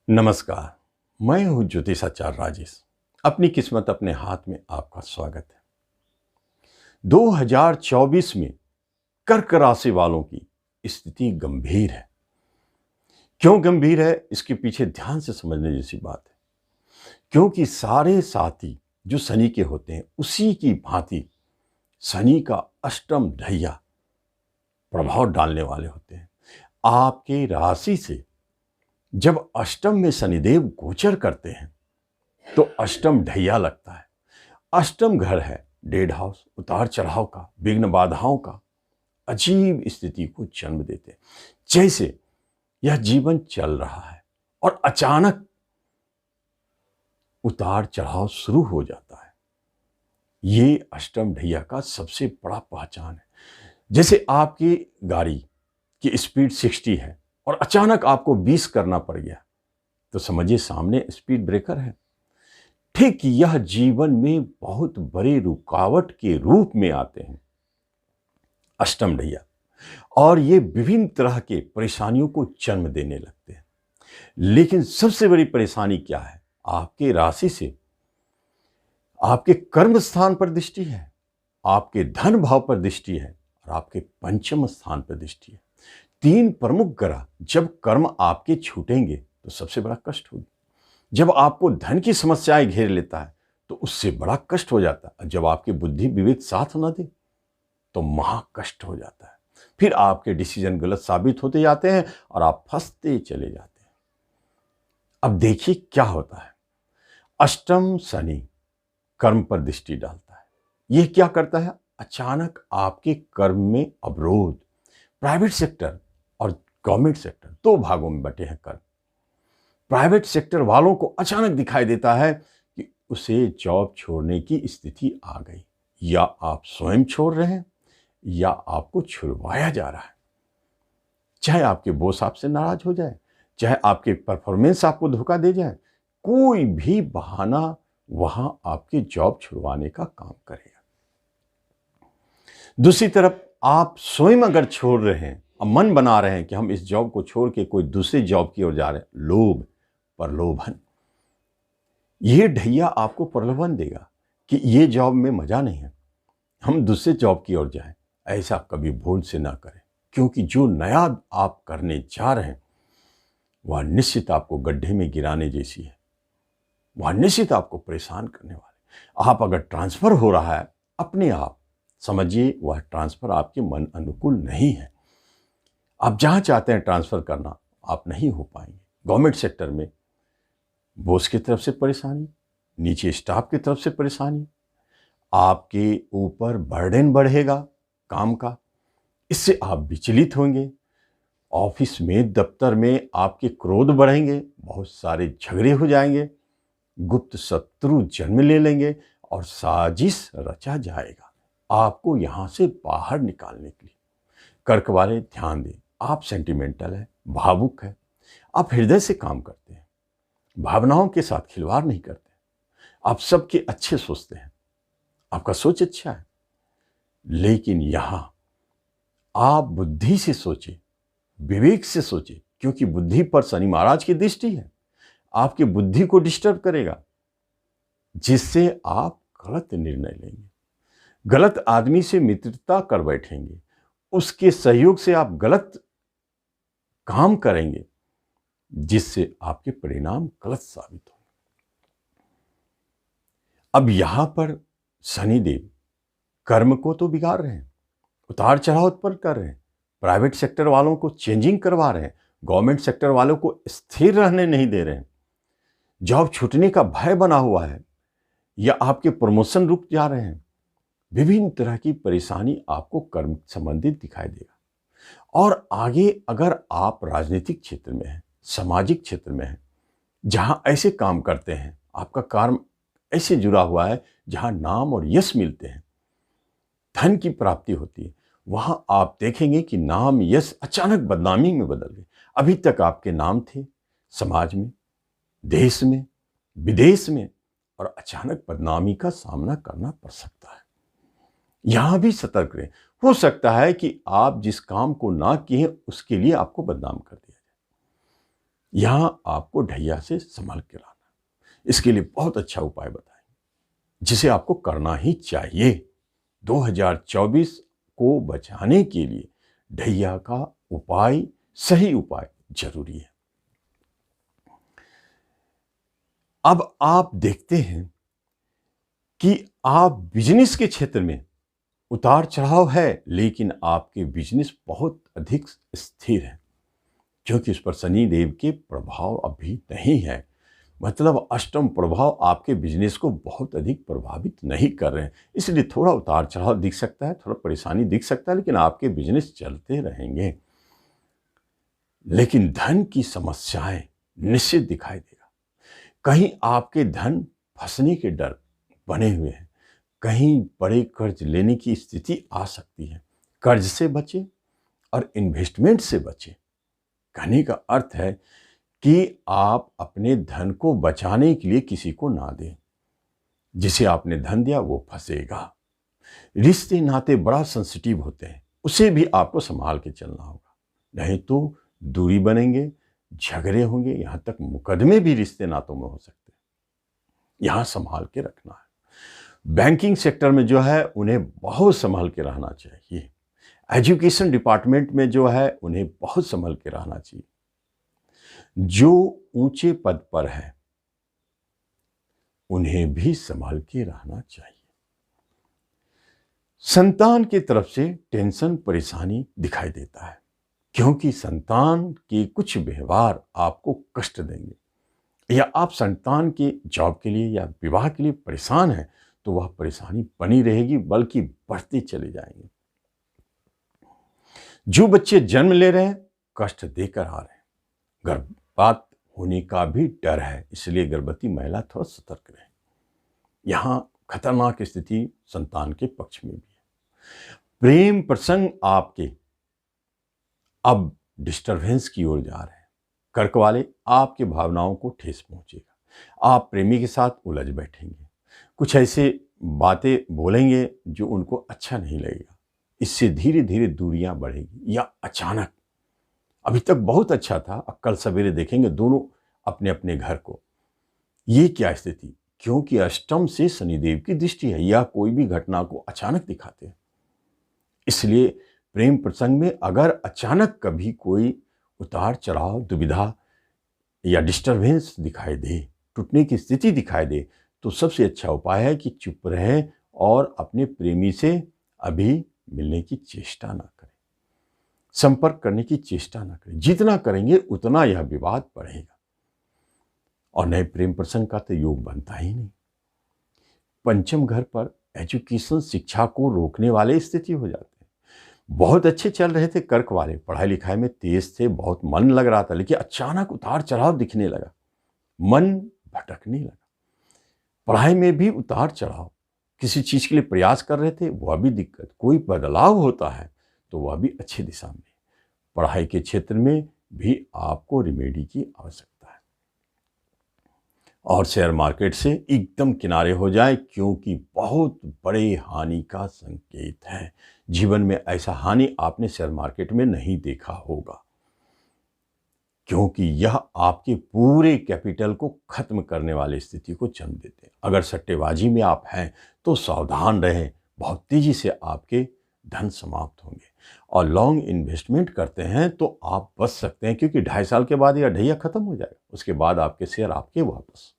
नमस्कार। मैं हूं ज्योतिषाचार्य राजेश। अपनी किस्मत अपने हाथ में आपका स्वागत है। 2024 में कर्क राशि वालों की स्थिति गंभीर है। क्यों गंभीर है, इसके पीछे ध्यान से समझने जैसी बात है। क्योंकि सारे साथी जो शनि के होते हैं, उसी की भांति शनि का अष्टम ढैया प्रभाव डालने वाले होते हैं। आपके राशि से जब अष्टम में शनिदेव गोचर करते हैं तो अष्टम ढैया लगता है। अष्टम घर है डेड हाउस, उतार चढ़ाव का, विघ्न बाधाओं का, अजीब स्थिति को जन्म देते हैं। जैसे यह जीवन चल रहा है और अचानक उतार चढ़ाव शुरू हो जाता है। ये अष्टम ढैया का सबसे बड़ा पहचान है। जैसे आपकी गाड़ी की स्पीड 60 है और अचानक आपको 20 करना पड़ गया, तो समझिए सामने स्पीड ब्रेकर है। ठीक यह जीवन में बहुत बड़े रुकावट के रूप में आते हैं अष्टम ढैया, और ये विभिन्न तरह के परेशानियों को जन्म देने लगते हैं। लेकिन सबसे बड़ी परेशानी क्या है? आपके राशि से आपके कर्म स्थान पर दृष्टि है, आपके धन भाव पर दृष्टि है और आपके पंचम स्थान पर दृष्टि है। तीन प्रमुख ग्रह जब कर्म आपके छूटेंगे तो सबसे बड़ा कष्ट होगी। जब आपको धन की समस्याएं घेर लेता है तो उससे बड़ा कष्ट हो जाता है। जब आपकी बुद्धि विवेक साथ न दे तो महा कष्ट हो जाता है। फिर आपके डिसीजन गलत साबित होते जाते हैं और आप फंसते चले जाते हैं। अब देखिए क्या होता है। अष्टम शनि कर्म पर दृष्टि डालता है। यह क्या करता है? अचानक आपके कर्म में अवरोध। प्राइवेट सेक्टर और गवर्नमेंट सेक्टर दो भागों में बटे हैं कर्म। प्राइवेट सेक्टर वालों को अचानक दिखाई देता है कि उसे जॉब छोड़ने की स्थिति आ गई, या आप स्वयं छोड़ रहे हैं या आपको छुड़वाया जा रहा है। चाहे आपके बॉस आपसे नाराज हो जाए, चाहे आपके परफॉर्मेंस आपको धोखा दे जाए, कोई भी बहाना वहां आपके जॉब छुड़वाने का काम करेगा। दूसरी तरफ आप स्वयं अगर छोड़ रहे हैं और मन बना रहे हैं कि हम इस जॉब को छोड़ के कोई दूसरी जॉब की ओर जा रहे हैं, लोभ, प्रलोभन, यह ढैया आपको प्रलोभन देगा कि ये जॉब में मजा नहीं है, हम दूसरे जॉब की ओर जाएं। ऐसा कभी भूल से ना करें, क्योंकि जो नया आप करने जा रहे हैं वह निश्चित आपको गड्ढे में गिराने जैसी है, वह निश्चित आपको परेशान करने वाले। आप अगर ट्रांसफर हो रहा है, अपने आप समझिए वह ट्रांसफर आपके मन अनुकूल नहीं है। आप जहां चाहते हैं ट्रांसफर करना, आप नहीं हो पाएंगे। गवर्नमेंट सेक्टर में बॉस की तरफ से परेशानी, नीचे स्टाफ की तरफ से परेशानी, आपके ऊपर बर्डन बढ़ेगा काम का, इससे आप विचलित होंगे। ऑफिस में, दफ्तर में आपके क्रोध बढ़ेंगे, बहुत सारे झगड़े हो जाएंगे, गुप्त शत्रु जन्म ले लेंगे और साजिश रचा जाएगा आपको यहां से बाहर निकालने के लिए। कर्क वाले ध्यान दें, आप सेंटिमेंटल है, भावुक है, आप हृदय से काम करते हैं, भावनाओं के साथ खिलवाड़ नहीं करते, आप सबके अच्छे सोचते हैं, आपका सोच अच्छा है। लेकिन यहां आप बुद्धि से सोचे, विवेक से सोचे, क्योंकि बुद्धि पर शनि महाराज की दृष्टि है। आपकी बुद्धि को डिस्टर्ब करेगा, जिससे आप गलत निर्णय लेंगे, गलत आदमी से मित्रता कर बैठेंगे, उसके सहयोग से आप गलत काम करेंगे, जिससे आपके परिणाम गलत साबित होंगे। अब यहां पर शनिदेव कर्म को तो बिगाड़ रहे हैं, उतार चढ़ाव उत्पन्न कर रहे हैं, प्राइवेट सेक्टर वालों को चेंजिंग करवा रहे हैं, गवर्नमेंट सेक्टर वालों को स्थिर रहने नहीं दे रहे हैं, जॉब छूटने का भय बना हुआ है, या आपके प्रमोशन रुक जा रहे हैं। विभिन्न तरह की परेशानी आपको कर्म संबंधित दिखाई देगा। और आगे अगर आप राजनीतिक क्षेत्र में हैं, सामाजिक क्षेत्र में हैं, जहां ऐसे काम करते हैं, आपका काम ऐसे जुड़ा हुआ है जहां नाम और यश मिलते हैं, धन की प्राप्ति होती है, वहां आप देखेंगे कि नाम यश अचानक बदनामी में बदल गए। अभी तक आपके नाम थे समाज में, देश में, विदेश में, और अचानक बदनामी का सामना करना पड़ सकता है। यहां भी सतर्क रहें। हो सकता है कि आप जिस काम को ना किए उसके लिए आपको बदनाम कर दिया यहां आपको ढैया से संभल के रहना। इसके लिए बहुत अच्छा उपाय बताएं जिसे आपको करना ही चाहिए। 2024 को बचाने के लिए ढैया का उपाय, सही उपाय जरूरी है। अब आप देखते हैं कि आप बिजनेस के क्षेत्र में उतार चढ़ाव है, लेकिन आपके बिजनेस बहुत अधिक स्थिर है क्योंकि उस पर शनि देव के प्रभाव अभी नहीं है। मतलब अष्टम प्रभाव आपके बिजनेस को बहुत अधिक प्रभावित नहीं कर रहे हैं, इसलिए थोड़ा उतार चढ़ाव दिख सकता है, थोड़ा परेशानी दिख सकता है, लेकिन आपके बिजनेस चलते रहेंगे। लेकिन धन की समस्याएं निश्चित दिखाई देगा। कहीं आपके धन फंसने के डर बने हुए हैं, कहीं बड़े कर्ज लेने की स्थिति आ सकती है। कर्ज से बचे और इन्वेस्टमेंट से बचे। कहने का अर्थ है कि आप अपने धन को बचाने के लिए किसी को ना दें। जिसे आपने धन दिया वो फंसेगा। रिश्ते नाते बड़ा सेंसिटिव होते हैं, उसे भी आपको संभाल के चलना होगा, नहीं तो दूरी बनेंगे, झगड़े होंगे, यहां तक मुकदमे भी रिश्ते नातों में हो सकते हैं। यहां संभाल के रखना है। बैंकिंग सेक्टर में जो है उन्हें बहुत संभाल के रहना चाहिए। एजुकेशन डिपार्टमेंट में जो है उन्हें बहुत संभल के रहना चाहिए। जो ऊंचे पद पर है उन्हें भी संभाल के रहना चाहिए। संतान की तरफ से टेंशन, परेशानी दिखाई देता है क्योंकि संतान के कुछ व्यवहार आपको कष्ट देंगे, या आप संतान के जॉब के लिए या विवाह के लिए परेशान हैं तो वह परेशानी बनी रहेगी, बल्कि बढ़ते चले जाएंगे। जो बच्चे जन्म ले रहे हैं कष्ट देकर आ रहे हैं, गर्भपात होने का भी डर है, इसलिए गर्भवती महिला थोड़ा सतर्क रहे। यहां खतरनाक स्थिति संतान के पक्ष में भी है। प्रेम प्रसंग आपके अब डिस्टरबेंस की ओर जा रहे हैं। कर्क वाले, आपके भावनाओं को ठेस पहुंचेगा। आप प्रेमी के साथ उलझ बैठेंगे, कुछ ऐसे बातें बोलेंगे जो उनको अच्छा नहीं लगेगा। इससे धीरे धीरे दूरियां बढ़ेगी, या अचानक अभी तक बहुत अच्छा था, अब कल सवेरे देखेंगे दोनों अपने अपने घर को। ये क्या स्थिति? क्योंकि अष्टम से शनिदेव की दृष्टि है, या कोई भी घटना को अचानक दिखाते हैं। इसलिए प्रेम प्रसंग में अगर अचानक कभी कोई उतार चढ़ाव, दुविधा या डिस्टरबेंस दिखाई दे, टूटने की स्थिति दिखाई दे, तो सबसे अच्छा उपाय है कि चुप रहें और अपने प्रेमी से अभी मिलने की चेष्टा ना करें, संपर्क करने की चेष्टा ना करें। जितना करेंगे उतना यह विवाद बढ़ेगा और नए प्रेम प्रसंग का तो योग बनता ही नहीं। पंचम घर पर एजुकेशन, शिक्षा को रोकने वाले स्थिति हो जाते हैं। बहुत अच्छे चल रहे थे कर्क वाले, पढ़ाई लिखाई में तेज थे, बहुत मन लग रहा था, लेकिन अचानक उतार चढ़ाव दिखने लगा, मन भटकने लगा। पढ़ाई में भी उतार चढ़ाव, किसी चीज के लिए प्रयास कर रहे थे वह भी दिक्कत, कोई बदलाव होता है तो वह भी अच्छी दिशा में। पढ़ाई के क्षेत्र में भी आपको रिमेडी की आवश्यकता है। और शेयर मार्केट से एकदम किनारे हो जाए, क्योंकि बहुत बड़े हानि का संकेत है। जीवन में ऐसा हानि आपने शेयर मार्केट में नहीं देखा होगा, क्योंकि यह आपके पूरे कैपिटल को खत्म करने वाली स्थिति को जन्म देते हैं। अगर सट्टेबाजी में आप हैं तो सावधान रहें, बहुत तेजी से आपके धन समाप्त होंगे। और लॉन्ग इन्वेस्टमेंट करते हैं तो आप बच सकते हैं, क्योंकि 2.5 साल के बाद यह ढैया खत्म हो जाएगा, उसके बाद आपके शेयर आपके वापस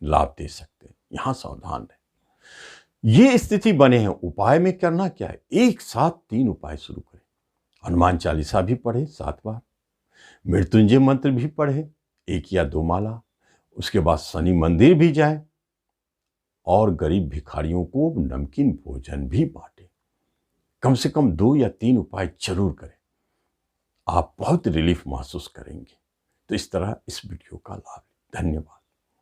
लाभ दे सकते हैं। यहां सावधान रहें। ये स्थिति बने हैं, उपाय में करना क्या है? एक साथ 3 उपाय शुरू करें। हनुमान चालीसा भी पढ़े 7 बार, मृत्युंजय मंत्र भी पढ़े 1 या 2 माला, उसके बाद शनि मंदिर भी जाए और गरीब भिखारियों को नमकीन भोजन भी बांटे। कम से कम 2 या 3 उपाय जरूर करें, आप बहुत रिलीफ महसूस करेंगे। तो इस तरह इस वीडियो का लाभ। धन्यवाद।